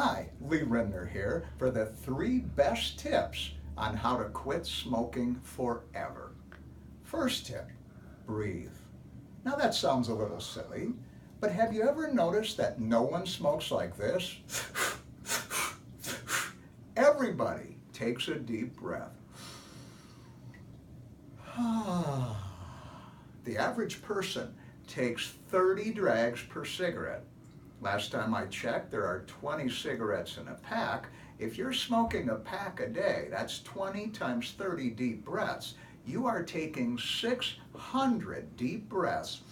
Hi, Lee Rindner here for the 3 best tips on how to quit smoking forever. First tip, breathe. Now that sounds a little silly, but have you ever noticed that no one smokes like this? Everybody takes a deep breath. The average person takes 30 drags per cigarette. Last time I checked, there are 20 cigarettes in a pack. If you're smoking a pack a day, that's 20 times 30 deep breaths. You are taking 600 deep breaths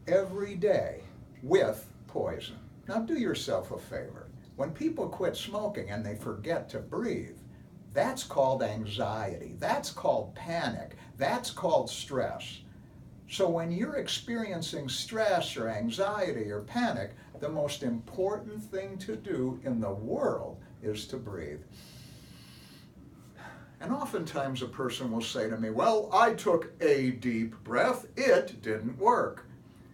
every day with poison. Now do yourself a favor. When people quit smoking and they forget to breathe, that's called anxiety. That's called panic. That's called stress. So when you're experiencing stress or anxiety or panic, the most important thing to do in the world is to breathe. And oftentimes a person will say to me, well, I took a deep breath, it didn't work.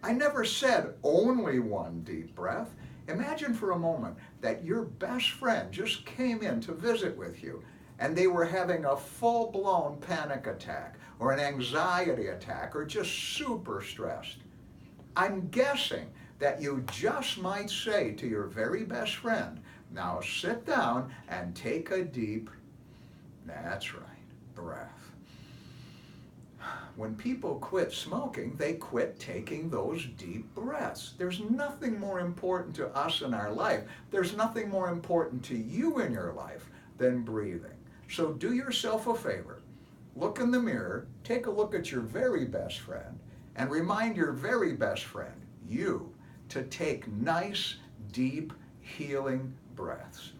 I never said only one deep breath. Imagine for a moment that your best friend just came in to visit with you and they were having a full-blown panic attack or an anxiety attack or just super stressed. I'm guessing that you just might say to your very best friend, now sit down and take a deep, that's right, breath. When people quit smoking, they quit taking those deep breaths. There's nothing more important to us in our life. There's nothing more important to you in your life than breathing. So do yourself a favor. Look in the mirror, take a look at your very best friend, and remind your very best friend, you, to take nice, deep, healing breaths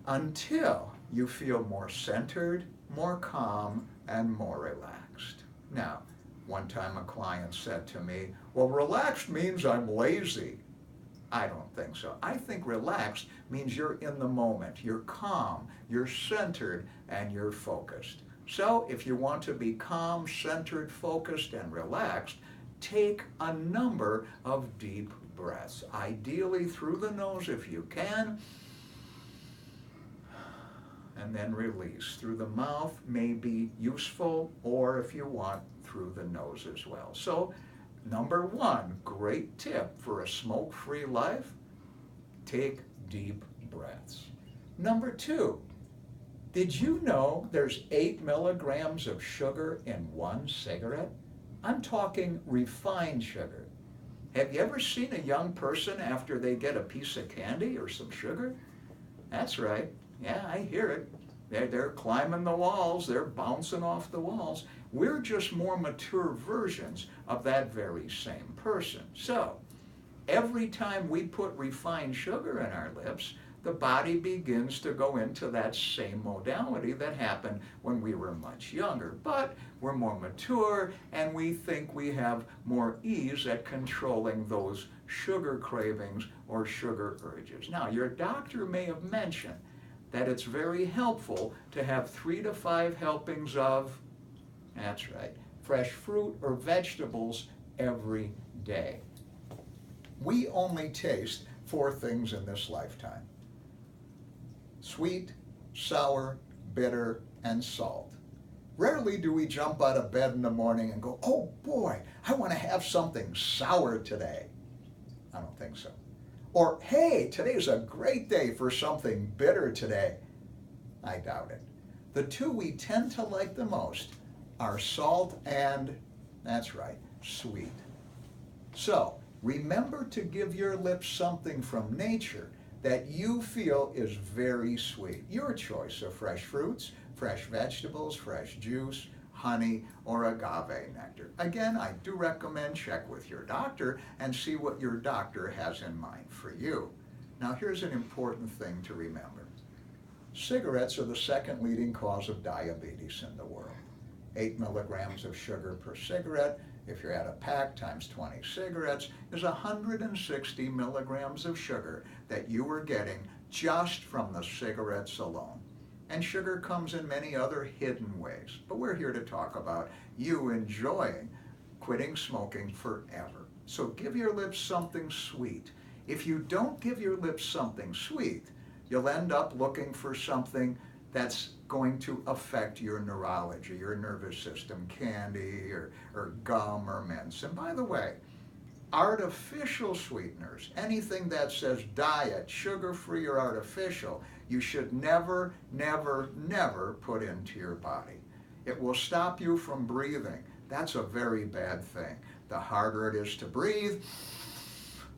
until you feel more centered, more calm, and more relaxed. Now, one time a client said to me, well, relaxed means I'm lazy. I don't think so. I think relaxed means you're in the moment, you're calm, you're centered, and you're focused. So if you want to be calm, centered, focused, and relaxed, take a number of deep breaths, ideally through the nose if you can, and then release. Through the mouth may be useful, or if you want, through the nose as well. So, number 1, great tip for a smoke-free life, take deep breaths. Number 2, did you know there's 8 milligrams of sugar in one cigarette? I'm talking refined sugar. Have you ever seen a young person after they get a piece of candy or some sugar? That's right. Yeah, I hear it. They're climbing the walls, they're bouncing off the walls. We're just more mature versions of that very same person. So, every time we put refined sugar in our lips, the body begins to go into that same modality that happened when we were much younger. But we're more mature and we think we have more ease at controlling those sugar cravings or sugar urges. Now, your doctor may have mentioned that it's very helpful to have 3 to 5 helpings of, that's right, fresh fruit or vegetables every day. We only taste 4 things in this lifetime: sweet, sour, bitter, and salt. Rarely do we jump out of bed in the morning and go, oh boy, I want to have something sour today. I don't think so. Or, hey, today's a great day for something bitter today. I doubt it. The 2 we tend to like the most are salt and, that's right, sweet. So, remember to give your lips something from nature that you feel is very sweet. Your choice of fresh fruits, fresh vegetables, fresh juice, honey, or agave nectar. Again, I do recommend check with your doctor and see what your doctor has in mind for you. Now here's an important thing to remember. Cigarettes are the 2nd leading cause of diabetes in the world. 8 milligrams of sugar per cigarette, if you're at a pack times 20 cigarettes, is 160 milligrams of sugar that you are getting just from the cigarettes alone. And sugar comes in many other hidden ways, but we're here to talk about you enjoying quitting smoking forever. So give your lips something sweet. If you don't give your lips something sweet, you'll end up looking for something that's going to affect your neurology, your nervous system, candy or gum or mints. And by the way, artificial sweeteners, anything that says diet, sugar-free or artificial, you should never, never, never put into your body. It will stop you from breathing. That's a very bad thing. The harder it is to breathe,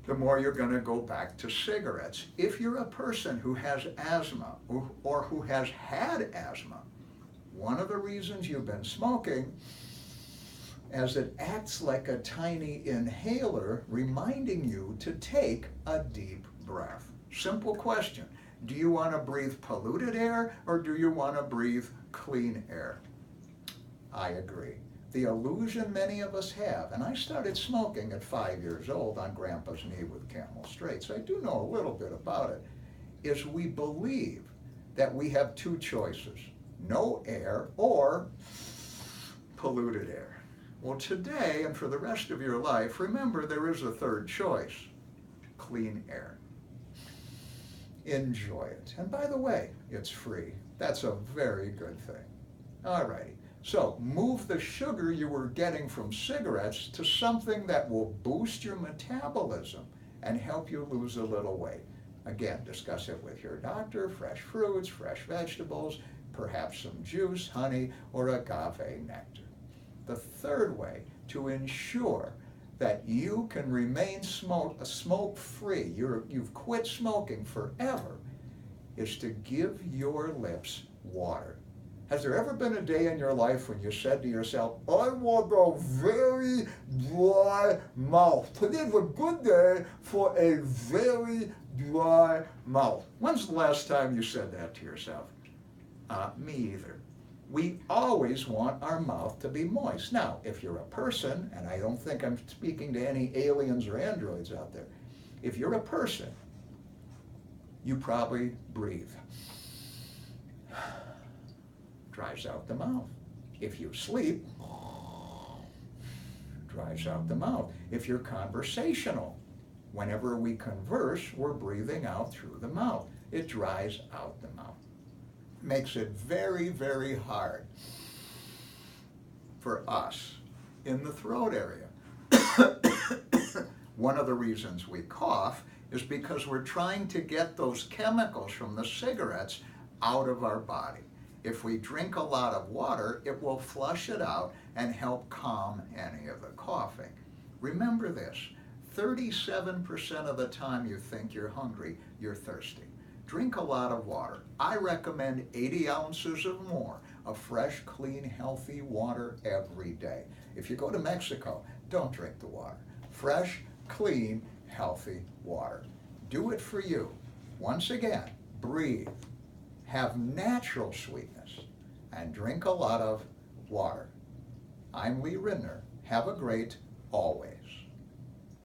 the more you're going to go back to cigarettes. If you're a person who has asthma or who has had asthma, one of the reasons you've been smoking as it acts like a tiny inhaler, reminding you to take a deep breath. Simple question. Do you want to breathe polluted air or do you want to breathe clean air? I agree. The illusion many of us have, and I started smoking at 5 years old on Grandpa's knee with Camel Straight, so I do know a little bit about it, is we believe that we have two choices, no air or polluted air. Well, today and for the rest of your life, remember there is a third choice, clean air. Enjoy it. And by the way, it's free. That's a very good thing. All righty. So move the sugar you were getting from cigarettes to something that will boost your metabolism and help you lose a little weight. Again, discuss it with your doctor, fresh fruits, fresh vegetables, perhaps some juice, honey, or agave nectar. The third way to ensure that you can remain smoke-free, you've quit smoking forever, is to give your lips water. Has there ever been a day in your life when you said to yourself, I want a very dry mouth. Today's a good day for a very dry mouth. When's the last time you said that to yourself? Me either. We always want our mouth to be moist. Now, if you're a person, and I don't think I'm speaking to any aliens or androids out there, if you're a person, you probably breathe. Dries out the mouth. If you sleep, dries out the mouth. If you're conversational, whenever we converse, we're breathing out through the mouth. It dries out the mouth. Makes it very, very hard for us in the throat area. One of the reasons we cough is because we're trying to get those chemicals from the cigarettes out of our body. If we drink a lot of water, it will flush it out and help calm any of the coughing. Remember this, 37% of the time you think you're hungry, you're thirsty. Drink a lot of water. I recommend 80 ounces or more of fresh, clean, healthy water every day. If you go to Mexico, don't drink the water. Fresh, clean, healthy water. Do it for you. Once again, breathe, have natural sweetness, and drink a lot of water. I'm Rindner. Have a great always.